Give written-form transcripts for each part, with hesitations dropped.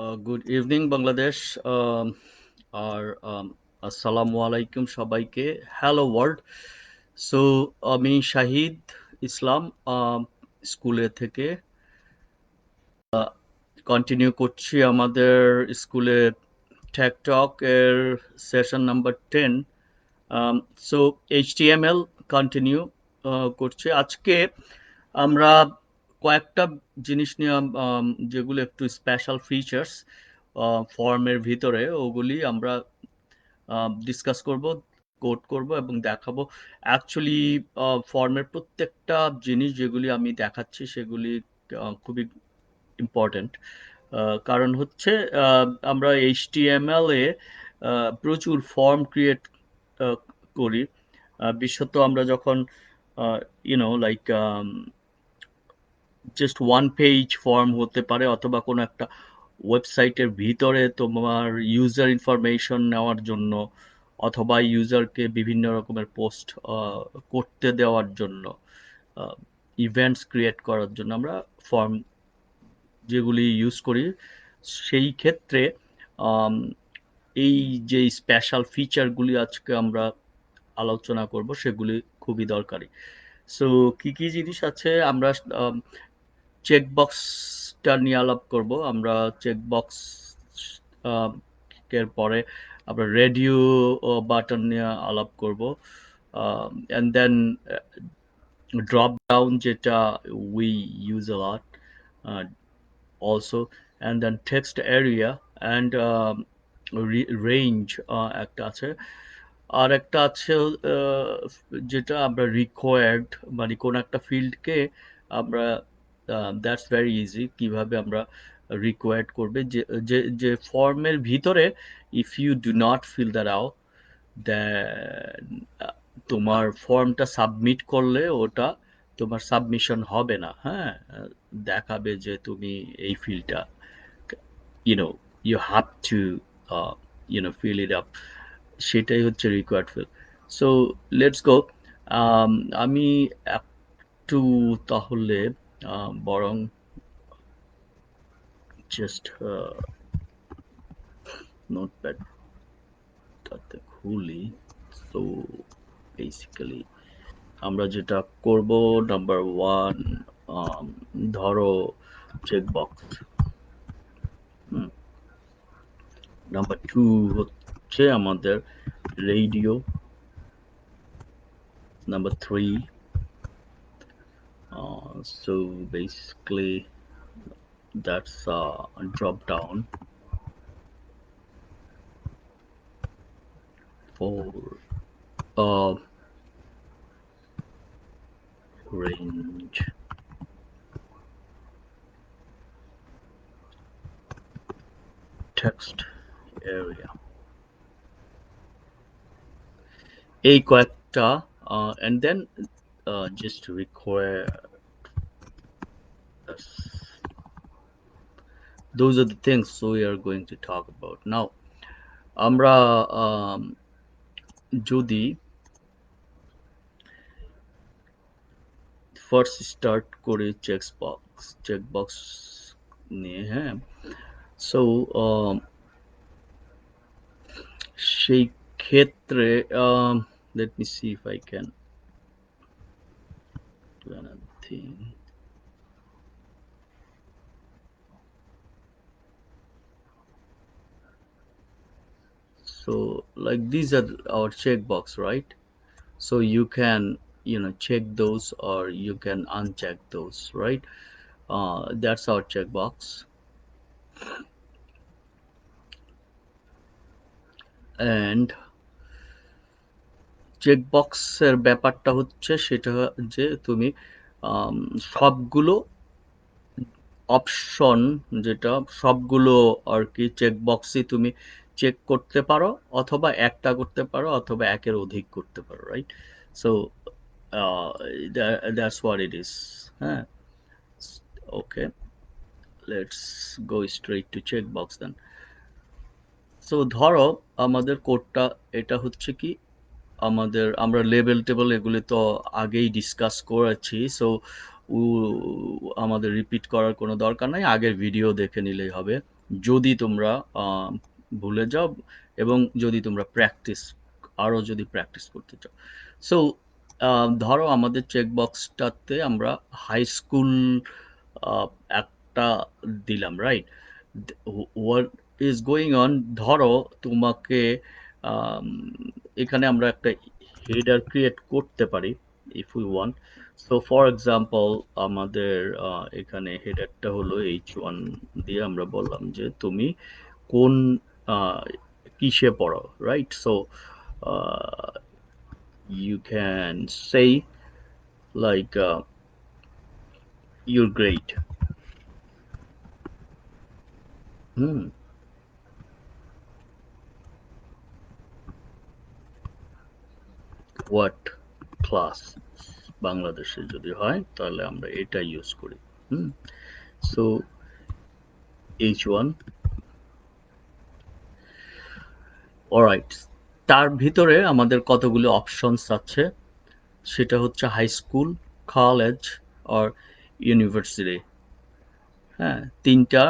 Good evening, Bangladesh. আর আসসালামু আলাইকুম সবাইকে। Hello world. সো আমি শাহিদ ইসলাম স্কুলে থেকে কন্টিনিউ করছি আমাদের স্কুলে টেক টক এর session number 10। So HTML continue করছি। আজকে আমরা কয়েকটা জিনিস নিয়ে যেগুলো একটু স্পেশাল ফিচার্স ফর্মের ভিতরে ওগুলি আমরা ডিসকাস করব, কোড করব এবং দেখাবো। অ্যাকচুয়ালি ফর্মের প্রত্যেকটা জিনিস যেগুলি আমি দেখাচ্ছি সেগুলি খুবই ইম্পর্ট্যান্ট। কারণ হচ্ছে আমরা HTML এ প্রচুর ফর্ম ক্রিয়েট করি। বিশেষত আমরা যখন like just one page form হতে পারে অথবা কোনো একটা ওয়েবসাইটের ভিতরে তোমার ইউজার ইনফরমেশন নেওয়ার জন্য অথবা ইউজারকে বিভিন্ন রকমের পোস্ট করতে দেওয়ার জন্য ইভেন্টস ক্রিয়েট করার জন্য আমরা ফর্ম যেগুলি ইউজ করি সেই ক্ষেত্রে এই যে স্পেশাল ফিচারগুলি আজকে আমরা আলোচনা করব সেগুলি খুবই দরকারি। সো কি কি জিনিস আছে আমরা চেকবক্সটা নিয়ে আলাপ করব। আমরা চেকবক্স এর পরে আমরা রেডিও বাটন নিয়ে আলাপ করব, and then drop down যেটা we use a lot also, and then text area and range একটা আছে। আর একটা আছে যেটা আমরা রিকোয়ার্ড, মানে কোন একটা ফিল্ডকে আমরা দ্যাটস ভেরি ইজি কিভাবে আমরা রিকোয়ার্ড করবে যে যে যে ফর্মের ভিতরে if you do not fill that out then তোমার ফর্মটা সাবমিট করলে ওটা তোমার সাবমিশন হবে না। হ্যাঁ, দেখাবে যে তুমি এই ফিল্ডটা you know you have to fill it up, সেটাই হচ্ছে required feel. So let's go. আমি একটু তাহলে বরং জাস্ট নোটপ্যাডটাতে খুলি। সো বেসিক্যালি আমরা যেটা করব, নাম্বার ওয়ান, ধরো চেকবক্স। নাম্বার টু হচ্ছে আমাদের radio. Number three, so basically that's drop down. For range, text area, এই কয়েকটা, and then just require those are the things we are going to talk about now. আমরা যদি first start করি checkbox নিয়ে, হ্যাঁ। So সেই ক্ষেত্রে let me see if I can do another thing. So like these are our checkbox, right? So you can check those or you can uncheck those, right? That's our checkbox. And চেকবক্সের ব্যাপারটা হচ্ছে সেটা যে তুমি সবগুলো option, যেটা সবগুলো আর কি চেকবক্সই তুমি চেক করতে পারো, অথবা একটা করতে পারো অথবা একের অধিক করতে পারো, right? So that's what it is. হ্যাঁ, okay, let's go straight to checkbox then. সো ধরো আমাদের কোডটা এটা হচ্ছে কি, আমরা লেবেল টেবল এগুলি তো আগেই ডিসকাস করেছি। সো আমাদের রিপিট করার কোনো দরকার নাই, আগের ভিডিও দেখে নিলেই হবে। যদি তোমরা ভুলে যাও এবং যদি তোমরা আরো যদি প্র্যাকটিস করতে চাও। সো ধরো আমাদের চেক বক্সটাতে আমরা হাই স্কুল একটা দিলাম, right? What is going on, ধরো তোমাকে আম, এখানে আমরা একটা হেডার ক্রিয়েট করতে পারি if we want. So for example আমাদের এখানে হেডারটা হলো H1 দিয়ে আমরা বললাম যে তুমি কোন আহ, কিসে পড়ো, right? So you can say like your grade. Hmm, what class বাংলাদেশে যদি হয় তাহলে আমরা এটা ইউজ করি। হুম, সো H1, অলরাইট। তার ভিতরে আমাদের কতগুলো অপশনস আছে, সেটা হচ্ছে হাই স্কুল, কলেজ আর ইউনিভার্সিটি। হ্যাঁ, ৩টা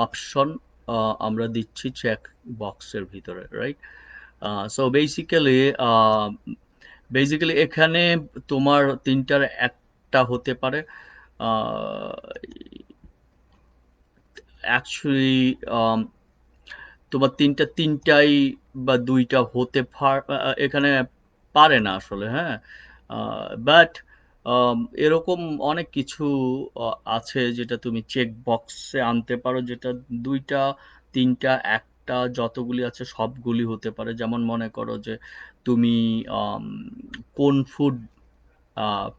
অপশন আমরা দিচ্ছি চেক বক্সের ভিতরে, রাইট? সো বেসিক্যালি এখানে তোমার ৩টার একটা হতে পারে। অ্যাকচুয়ালি তোমার ৩টাই বা ২টা হতে এখানে পারে না আসলে, হ্যাঁ? বাট এরকম অনেক কিছু আ আছে যেটা তুমি চেক বক্সে আনতে পারো, যেটা ২টা, ৩টা, ১টা যতগুলি আছে সবগুলি হতে পারে। যেমন মনে করো যে তুমি আম কোন ফুড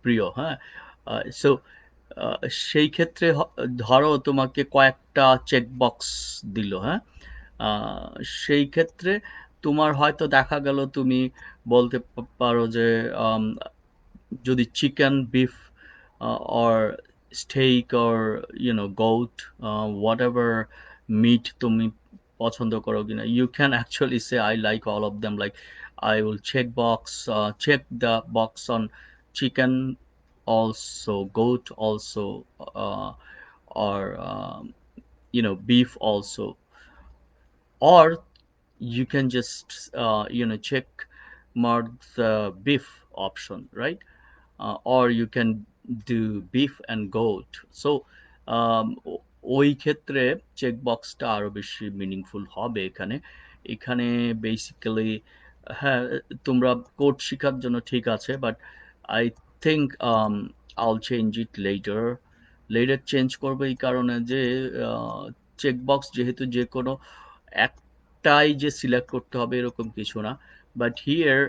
প্রিয়, হ্যাঁ? সো আ সেই ক্ষেত্রে ধরো তোমাকে কয়েকটা চেক বক্স দিল, হ্যাঁ? আ সেই ক্ষেত্রে তোমার হয়তো দেখা গেল তুমি বলতে পারো যে আম যদি chicken, beef or steak or goat, whatever meat তুমি পছন্দ করো কিনা, you can actually say I like all of them, like I will check the box on chicken also, goat also, uh, or beef also, or you can just check mark the beef option, right? Or you can do beef and goat. So ওই ক্ষেত্রে check বক্সটা আরো বেশি meaningful হবে এখানে। এখানে basically হ্যাঁ, তোমরা কোড শেখার জন্য ঠিক আছে, but I think I'll change it later. Letter change করবো এই কারণে যে চেক বক্স যেহেতু যে কোনো একটাই যে সিলেক্ট করতে হবে এরকম কিছু না। বাট হিয়ার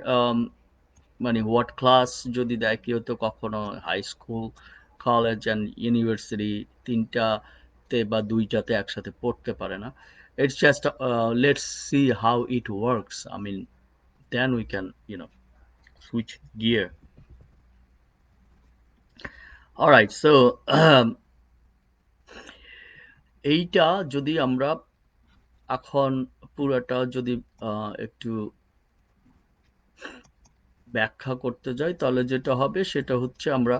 মানে হোয়াট ক্লাস যদি দেয়, কেউ তো কখনো high school, college and university ৩টাতে বা ২টাতে একসাথে পড়তে পারে না। It's just let's see how it works. I mean then we can switch gear. Alright, so এইটা যদি আমরা এখন পুরাটা যদি একটু ব্যাখ্যা করতে যাই, তাহলে যেটা হবে সেটা হচ্ছে আমরা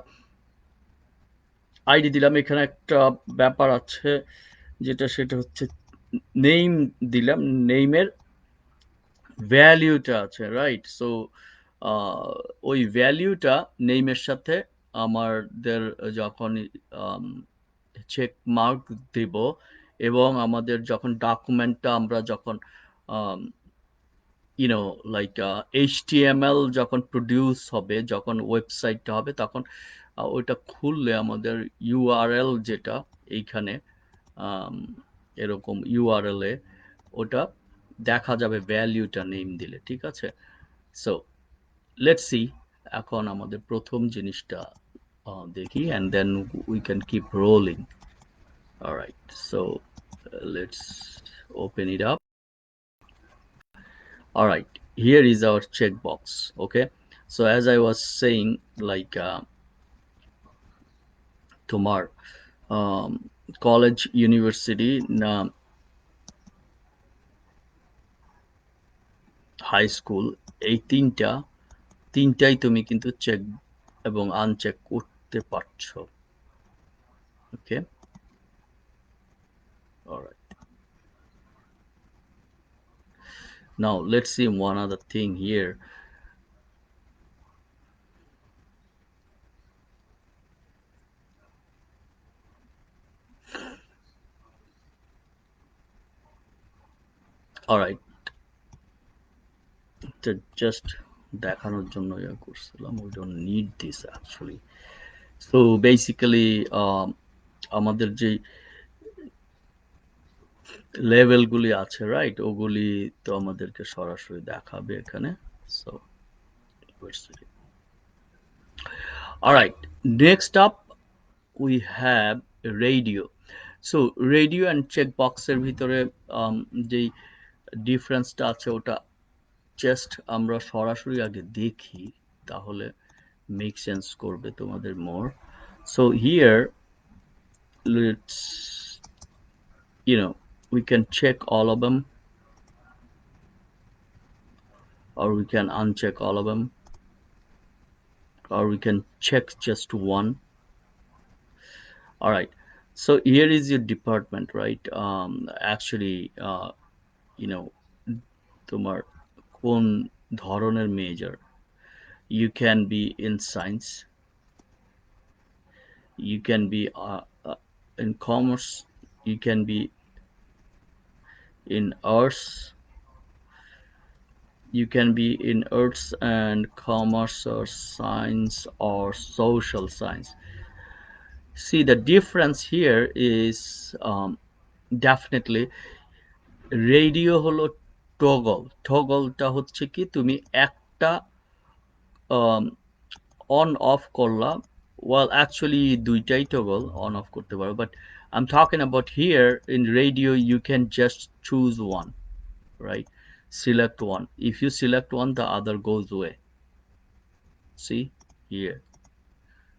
আইডি দিলাম। এখানে একটা ব্যাপার আছে সেটা হচ্ছে নেম দিলাম। নেইমের ভ্যালিউটা আছে, রাইট? সো ওই ভ্যালিউটা নেইমের সাথে আমাদের যখন চেক মার্ক দিব এবং আমাদের যখন ডকুমেন্টটা আমরা যখন লাইক HTML যখন প্রডিউস হবে, যখন ওয়েবসাইটটা হবে, তখন ওইটা খুললে আমাদের ইউআরএল যেটা এইখানে আম, এরকম ইউআরএল এ ওটা দেখা যাবে ভ্যালিউটা নেম দিলে, ঠিক আছে? So let's see. এখন আমাদের প্রথম জিনিসটা দেখি, and then we can keep rolling. Alright, so let's open it up. All right, here is our checkbox. Okay, so as I was saying, like তোমার কলেজ, ইউনিভার্সিটি না হাই স্কুল, এই তিনটাই তুমি কিন্তু চেক এবং আনচেক করতে পারছো। ওকে, alright. Now let's see one other thing here. All right, just দেখানোর জন্য ইয়া করছিলাম, we don't need this actually. So basically আমাদের যে লেভেলগুলি আছে, রাইট, ওগুলি তো আমাদেরকে সরাসরি দেখাবে এখানে। So all right, next up we have radio. So radio and checkboxের ভিতরে যেই ডিফারেন্সটা আছে ওটা জাস্ট আমরা সরাসরি আগে দেখি, তাহলে মেক সেন্স করবে তোমাদের মোর। So here let's, we can check all of them or we can uncheck all of them or we can check just one. All right, so here is your department, right? Actually you know তোমার কোন ধরনের major, you can be in science, you can be in commerce, you can be in arts, you can be in arts and commerce or science or social science. See, the difference here is definitely radio হলো toggle. টগলটা হচ্ছে কি, তুমি একটা on off করলা, well actually দুইটাই toggle on off করতে পারো, but I am talking about here in radio you can just choose one, right? Select one. If you select one, the other goes away. See here.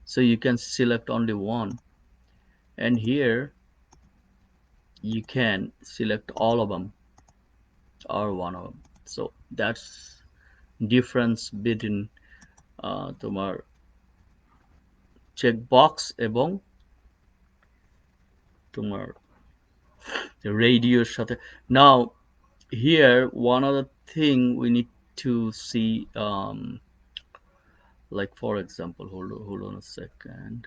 So you can select only one, and here you can select all of them or one of them. So that's difference between তোমার checkbox এবং তোমার রেডিওর সাথে। Now here one other thing we need to see, like for example, hold on a second.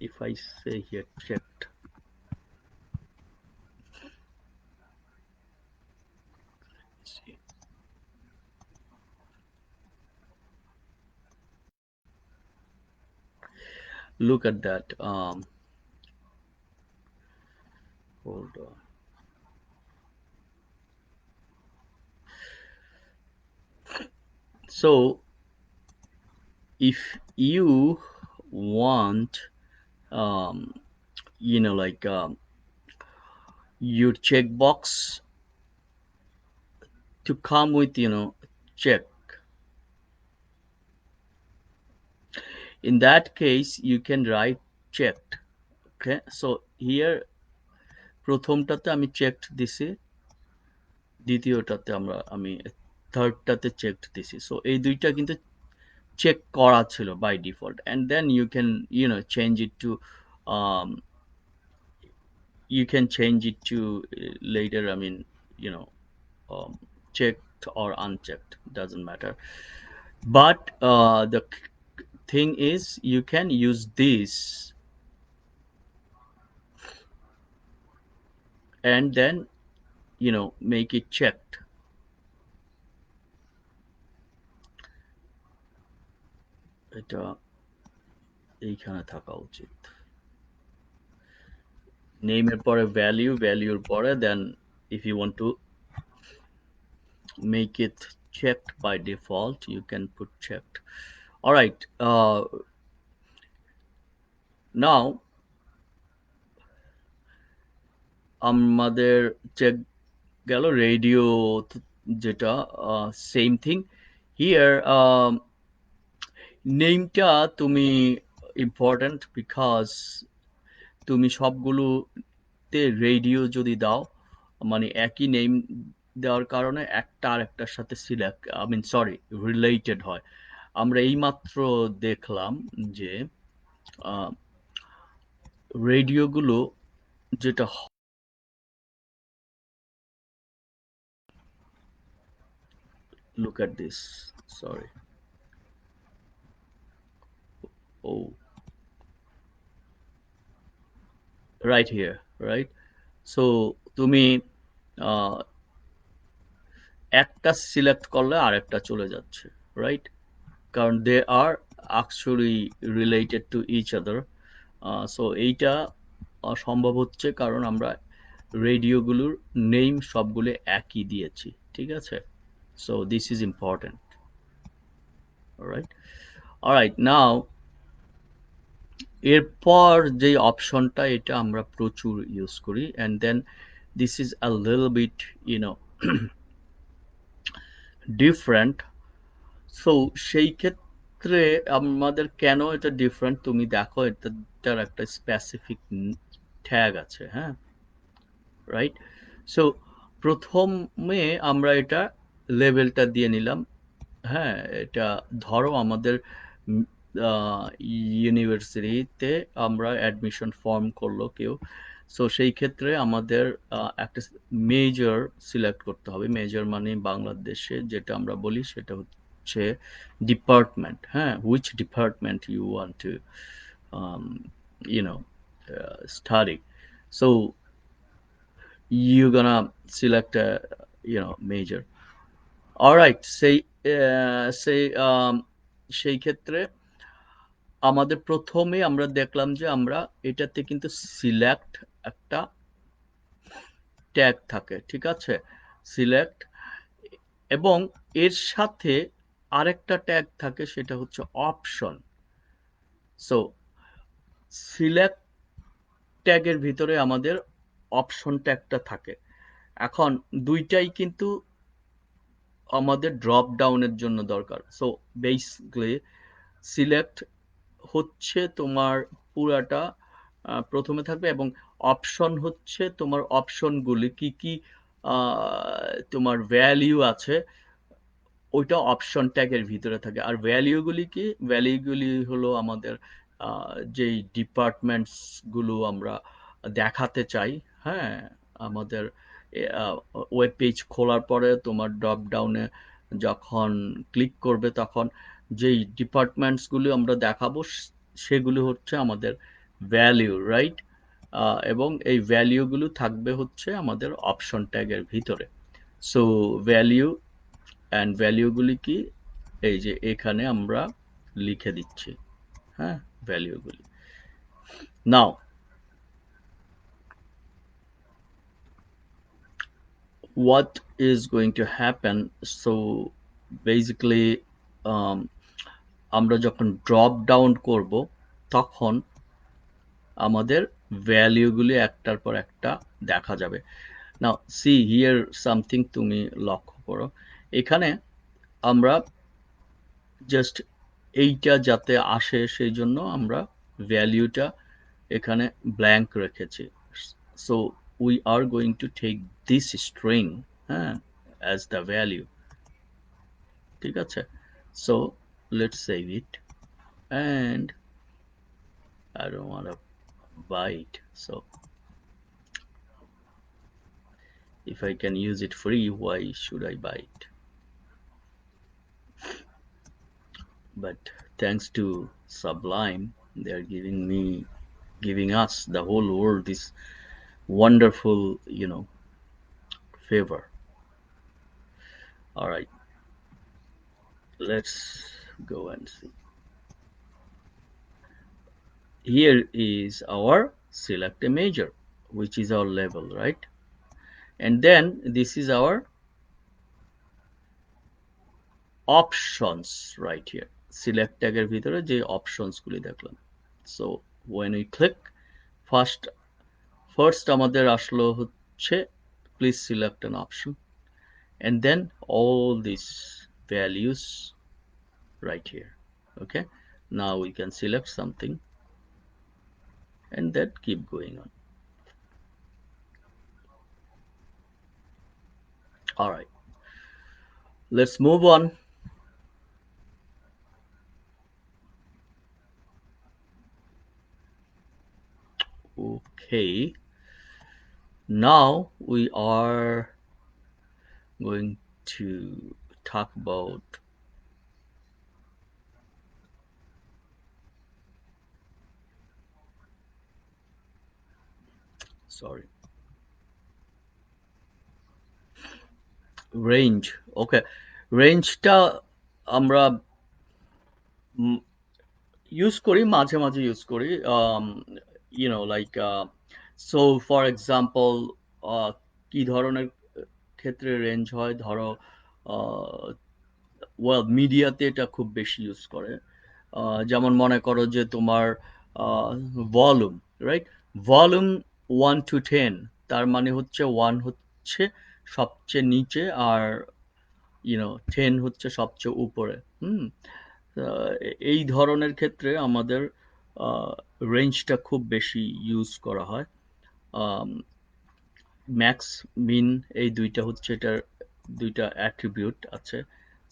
If I say here checked, see, look at that. Hold on. So if you want, um, like your checkbox to come with, check, in that case you can write checked. Okay, so here প্রথমটাতে আমি checked দিছি, দ্বিতীয়টাতে আমি থার্ডটাতে checked দিছি। So এই দুইটা কিন্তু check করা ছিল by default, and then you can change it to, um, you can change it to later, I mean, you know um, checked or unchecked, doesn't matter. But the thing is you can use this and then make it checked. এটা এইখানে থাকা উচিত, নেমের পরে value, ভ্যালুর পরে then if you want to make it checked by default you can put checked. All right, now আমাদের check গেল radio, যেটা সেম থিং হিয়ার। নেমটা তুমি ইম্পর্ট্যান্ট বিকজ তুমি সবগুলোতে রেডিও যদি দাও, মানে একই নেম দেওয়ার কারণে একটা আর একটার সাথে select, I mean sorry, related হয়। আমরা এইমাত্র দেখলাম যে রেডিওগুলো যেটা look at this. Sorry. Oh, right here, right? So তুমি আহ, একটা সিলেক্ট করলে আরেকটা চলে যাচ্ছে, রাইট? কারণ they are actually related to each other. So এইটা সম্ভব হচ্ছে কারণ আমরা রেডিওগুলোর নেম সবগুলো একই দিয়েছি, ঠিক আছে? So this is important, right? Alright, now এরপর যে অপশনটা এটা আমরা প্রচুর ইউজ করি, and then this is a little bit you know different. So সেই ক্ষেত্রে আমাদের কেন এটা ডিফারেন্ট তুমি দেখো, এটার একটা স্পেসিফিক ট্যাগ আছে, হ্যাঁ, রাইট? সো প্রথমে আমরা এটা লেভেলটা দিয়ে নিলাম। হ্যাঁ, এটা ধরো আমাদের উম, ইউনিভার্সিটিতে আমরা অ্যাডমিশন ফর্ম করলো কেউ। সো সেই ক্ষেত্রে আমাদের একটা মেজর সিলেক্ট করতে হবে। মেজর মানে বাংলাদেশে যেটা আমরা বলি সেটা হচ্ছে ডিপার্টমেন্ট, হ্যাঁ, which department you want to you know study. So you're gonna select a major. All right, say সেই ক্ষেত্রে আমাদের প্রথমে আমরা দেখলাম যে আমরা এটাতে কিন্তু সিলেক্ট একটা ট্যাগ থাকে, ঠিক আছে? সিলেক্ট, এবং এর সাথে আরেকটা ট্যাগ থাকে, সেটা হচ্ছে অপশন। সো সিলেক্ট ট্যাগের ভিতরে আমাদের অপশন ট্যাগটা থাকে। এখন দুইটাই কিন্তু আমাদের ড্রপ ডাউনের জন্য দরকার। সো বেসিক্যালি সিলেক্ট হচ্ছে তোমার পুরাটা প্রথমে থাকবে, এবং অপশন হচ্ছে তোমার অপশনগুলি কি কি তোমার ভ্যালিউ আছে ওইটা অপশন ট্যাগের ভিতরে থাকে। আর ভ্যালিউগুলি কি? ভ্যালিউগুলি হলো আমাদের যেই ডিপার্টমেন্টস গুলো আমরা দেখাতে চাই, হ্যাঁ? আমাদের ওয়েব পেজ খোলার পরে তোমার ড্রপ ডাউনে যখন ক্লিক করবে তখন যেই ডিপার্টমেন্টস গুলো আমরা দেখাবো সেগুলো হচ্ছে আমাদের ভ্যালিউ, রাইট? এবং এই ভ্যালিউগুলো থাকবে হচ্ছে আমাদের অপশন ট্যাগের ভিতরে। সো ভ্যালিউ অ্যান্ড ভ্যালিউগুলি কি? এই যে এখানে আমরা লিখে দিচ্ছি, হ্যাঁ, ভ্যালিউগুলি। নাও what is going to happen? So basically um, আমরা যখন ড্রপ ডাউন করব তখন আমাদের ভ্যালিউগুলি একটার পর একটা দেখা যাবে। নাও সি হিয়ার সামথিং, তুমি লক্ষ্য করো এখানে আমরা জাস্ট এইটা যাতে আসে সেই জন্য আমরা ভ্যালুটা এখানে ব্ল্যাঙ্ক রেখেছি। So we are going to take this string, হ্যাঁ, অ্যাজ দ্য ভ্যালু, ঠিক আছে? So let's save it, and I don't want to bite, so if I can use it free, why should I buy it? But thanks to Sublime, they are giving us, the whole world, this wonderful, favor. All right, let's go and see. Here is our select a major, which is our level, right? And then this is our options right here. Select tagের ভিতরে যে options গুলি দেখলাম। So when we click, first আমাদের আসলো হচ্ছে please select an option, and then all these values right here. Okay, now we can select something and then keep going on. All right, let's move on. Okay, now we are going to talk about, sorry, range. Okay, রেঞ্জটা আমরা use করি, মাঝে মাঝে use করি। Like, so for example, কি ধরনের ক্ষেত্রে range হয়, ধরো, ওয়েল, মিডিয়াতে এটা খুব বেশি ইউজ করে। যেমন মনে করো যে তোমার ভলিউম, রাইট? ভলিউম 1 to 10, তার মানে হচ্ছে 1 হচ্ছে সবচেয়ে নিচে, আর 10 হচ্ছে সবচেয়ে উপরে। হুম। এই ধরনের ক্ষেত্রে আমাদের রেঞ্জটা খুব বেশি ইউজ করা হয়। ম্যাক্স, মিন, এই দুইটা হচ্ছে এটার দুইটা অ্যাট্রিবিউট আছে।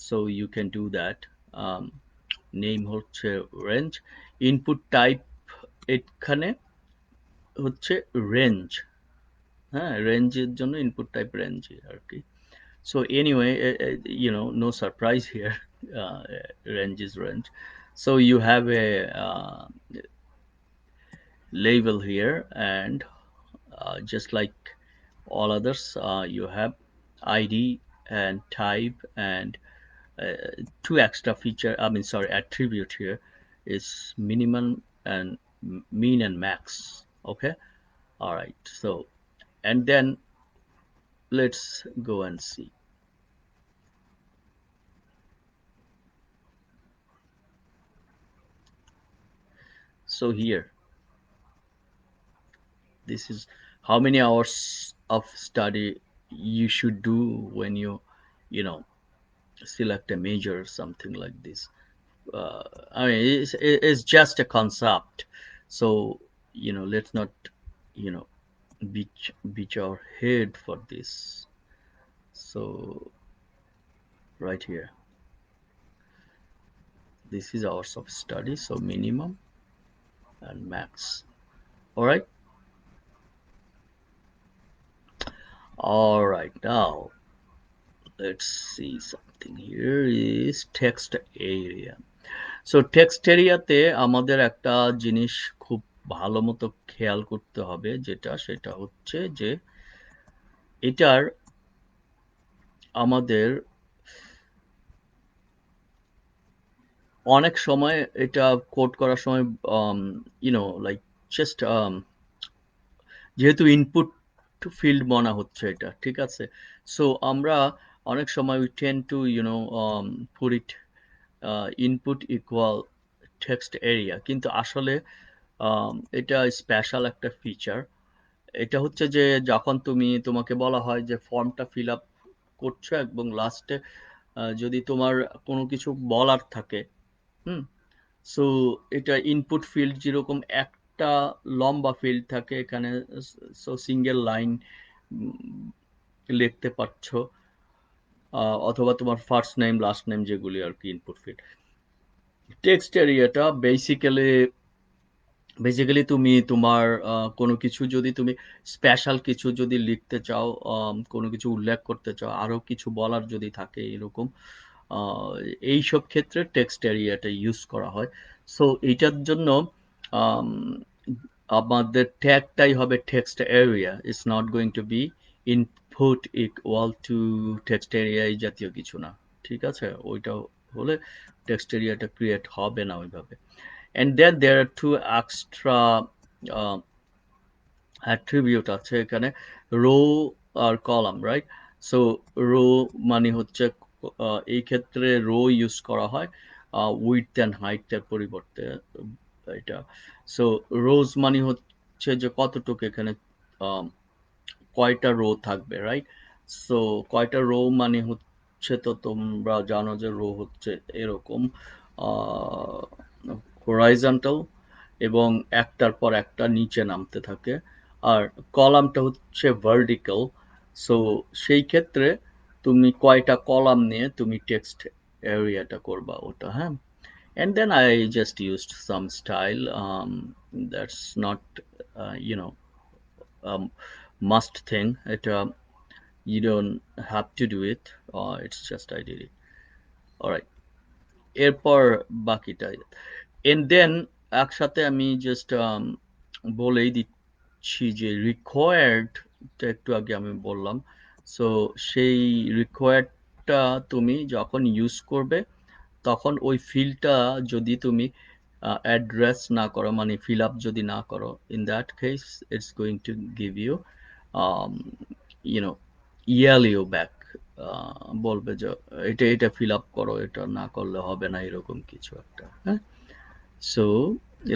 So you can do that. Name হচ্ছে রেঞ্জ, ইনপুট টাইপ এখানে হচ্ছে রেঞ্জ। হ্যাঁ, রেঞ্জের জন্য ইনপুট টাইপ রেঞ্জ আর কি। So anyway, no surprise here. Uh, Range is range. So you have a label here, and just like all others, you have ID and type, and uh, two extra feature. I mean, sorry, attribute here is minimum and mean and max. Okay, all right. So, and then let's go and see. So here, this is how many hours of study you should do when you know select a major or something like this. uh, I mean, it's just a concept. So let's not you know beat our head for this. So right here, this is hours of study, so minimum and max. All right. All right, now let's see something. Here is text area. So text এরিয়াতে আমাদের একটা জিনিস খুব ভালো মতো খেয়াল করতে হবে, সেটা হচ্ছে যে এটার আমাদের অনেক সময় এটা কোড করার সময় লাইক জাস্ট যেহেতু ইনপুট ফিল্ড বনা হচ্ছে এটা, ঠিক আছে? সো আমরা অনেক সময় we tend to put it input equal text area, কিন্তু আসলে এটা স্পেশাল একটা ফিচার। এটা হচ্ছে যে যখন তোমাকে বলা হয় যে ফর্মটা ফিল আপ করছো, এবং লাস্টে যদি তোমার কোনো কিছু বলার থাকে, হুম, সো এটা ইনপুট ফিল্ড যেরকম একটা লম্বা ফিল্ড থাকে এখানে, সো সিঙ্গেল লাইন লিখতে পারছো, অথবা তোমার ফার্স্ট নেম লাস্ট নেম যেগুলি আর কি ইনপুট ফিল্ড। টেক্সট এরিয়াটা বেসিক্যালি তুমি তোমার কোনো কিছু যদি তুমি স্পেশাল কিছু যদি লিখতে চাও, কোনো কিছু উল্লেখ করতে চাও, আরো কিছু বলার যদি থাকে এরকম, আহ, এইসব ক্ষেত্রে টেক্সট এরিয়াটা ইউজ করা হয়। সো এইটার জন্য আম, আমাদের ট্যাগটাই হবে text area, it's not going to be input equal to text area, এই জাতীয় কিছু না। ঠিক আছে, ওইটা হলে টেক্সট এরিয়াটা ক্রিয়েট হবে না ওইভাবে। And then there are two extra uh, attribute আছে এখানে, রো আর কলাম, রাইট? সো রো মানে হচ্ছে এই ক্ষেত্রে রো ইউজ করা হয় উইডথ অ্যান্ড হাইটের পরিবর্তে। এটা, সো রোজ মানে হচ্ছে যে কতটুকু এখানে আহ, কয়টা রো থাকবে, রাইট? সো কয়টা রো মানে হচ্ছে, তো তোমরা জানো যে রো হচ্ছে এরকম হরাইজন্টাল, এবং একটার পর একটা নিচে নামতে থাকে। আর কলামটা হচ্ছে ভার্টিক্যাল। সো সেই ক্ষেত্রে তুমি কয়টা কলাম নিয়ে তুমি টেক্সট এরিয়াটা করবা ওটা, হ্যাঁ। And then I just used some style. That's not you know um, must thing. You don't have to do it. It's just I did it. Alright, এরপর বাকিটা এন্ড দেন একসাথে আমি জাস্ট বলেই দিচ্ছি যে রিকোয়ার্ডটা একটু আগে আমি বললাম। সো সেই রিকোয়ার্ডটা তুমি যখন ইউজ করবে তখন ওই ফিল্ডটা যদি তুমি অ্যাড্রেস না করো মানে ফিল আপ যদি না করো, in that case it's going to give you you know ইয়ারলিও ব্যাক, বলবে যে এটা এটা ফিল আপ করো, এটা না করলে হবে না, এরকম কিছু একটা। হ্যাঁ, so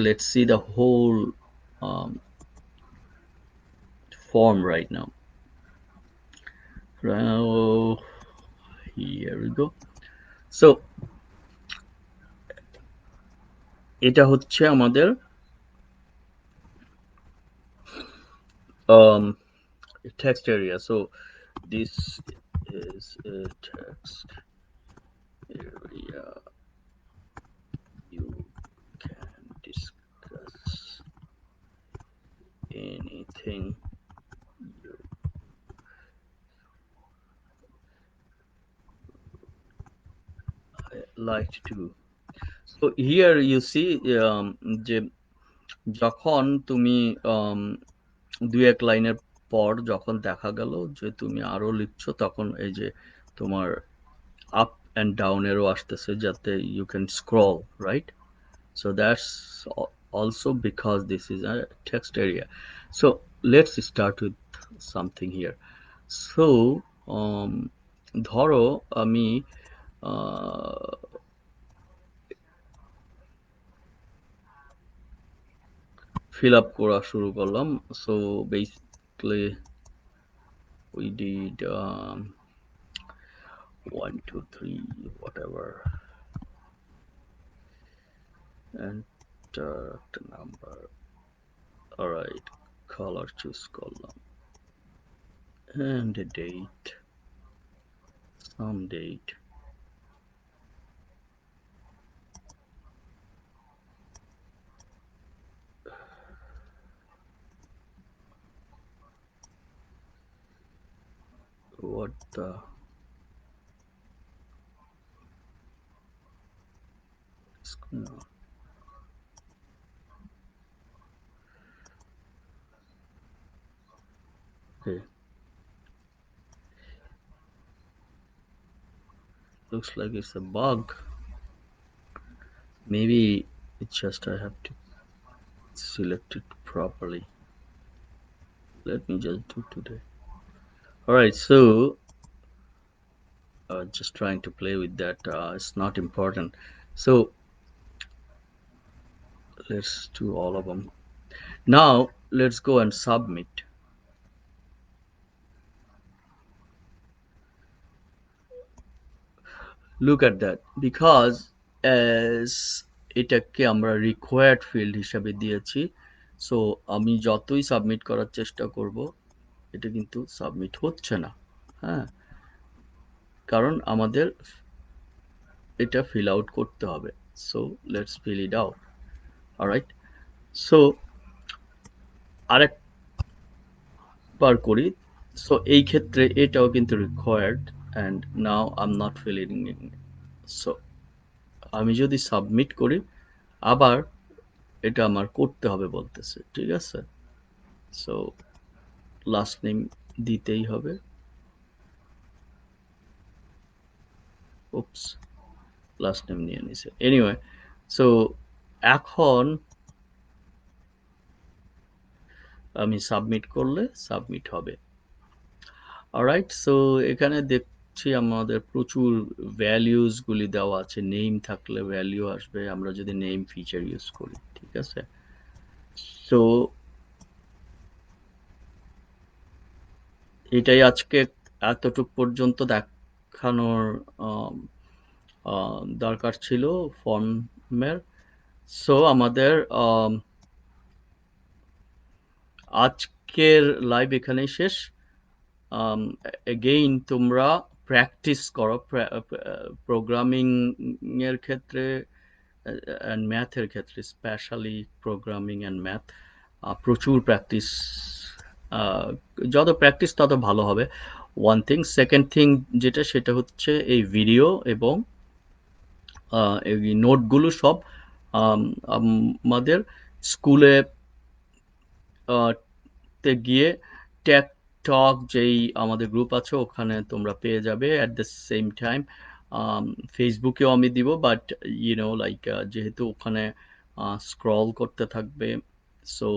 let's see the whole form right now. Now, here we go. So এটা হচ্ছে আমাদের um, text area. So this is a text area. You can discuss anything you like to. So here you see যে যখন তুমি um, দুই এক লাইনের পর যখন দেখা গেল যে তুমি আরো লিখছো, তখন এই যে তোমার আপ অ্যান্ড ডাউন এরও আসতেছে যাতে you can scroll, right? So that's also because this is a text area. So let's start with something here. So um, ধরো আমি fill up করা শুরু করলাম। So basically we did 1 2 3 whatever, and the number, all right, color choose করলাম and the date, some date, what the no, okay, looks like it's a bug. Maybe it's just I have to select it properly. Let me just do today. All right, so just trying to play with that. It's not important. So let's do all of them. Now let's go and submit. Look at that, because as এটাকে আমরা required field হিসাবে দিয়েছি, so আমি যতই submit করার চেষ্টা করব এটা কিন্তু সাবমিট হচ্ছে না। হ্যাঁ, কারণ আমাদের এটা ফিল আউট করতে হবে। So let's fill it out. Alright, so আরেকবার করি। সো এই ক্ষেত্রে এটাও কিন্তু required, and now I am not filling it. So আমি যদি সাবমিট করি আবার এটা আমার করতে হবে বলতেছে, ঠিক আছে? সো লাস্ট নেম দিতেই হবে। উপস, লাস্ট নেম নিয়ে নিছে। এনিওয়ে, সো এখন আমি সাবমিট করলে সাবমিট হবে। অলরাইট, সো এখানে দেখছি আমাদের প্রচুর ভ্যালিউজ গুলি দেওয়া আছে। নেম থাকলে ভ্যালিউ আসবে আমরা যদি নেম ফিচার ইউজ করি, ঠিক আছে? সো এটাই আজকে এতটুক পর্যন্ত দেখানোর দরকার ছিল ফর্মের। সো আমাদের আজকের লাইভ এখানেই শেষ। এগেইন তোমরা প্র্যাকটিস করো প্রোগ্রামিং এর ক্ষেত্রে অ্যান্ড ম্যাথের ক্ষেত্রে, স্পেশালি প্রোগ্রামিং অ্যান্ড ম্যাথ। প্রচুর প্র্যাকটিস, যত প্র্যাকটিস তত ভালো হবে। ওয়ান থিং, সেকেন্ড থিং যেটা সেটা হচ্ছে এই ভিডিও এবং এই নোটগুলো সব আমাদের স্কুলে তে গিয়ে টেক টক যেই আমাদের গ্রুপ আছে ওখানে তোমরা পেয়ে যাবে। অ্যাট দ্য সেম টাইম ফেসবুকেও আমি দিব, বাট লাইক যেহেতু ওখানে স্ক্রল করতে থাকবে, সো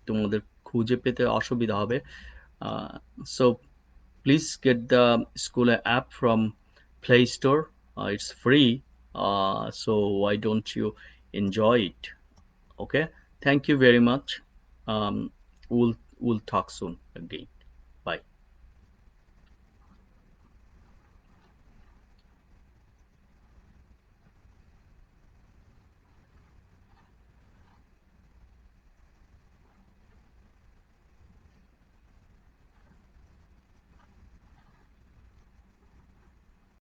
তোমাদের খুঁজে পেতে অসুবিধা হবে। So please get the school app from play store. It's free, so why don't you enjoy it? Okay, thank you very much. um, we'll talk soon again.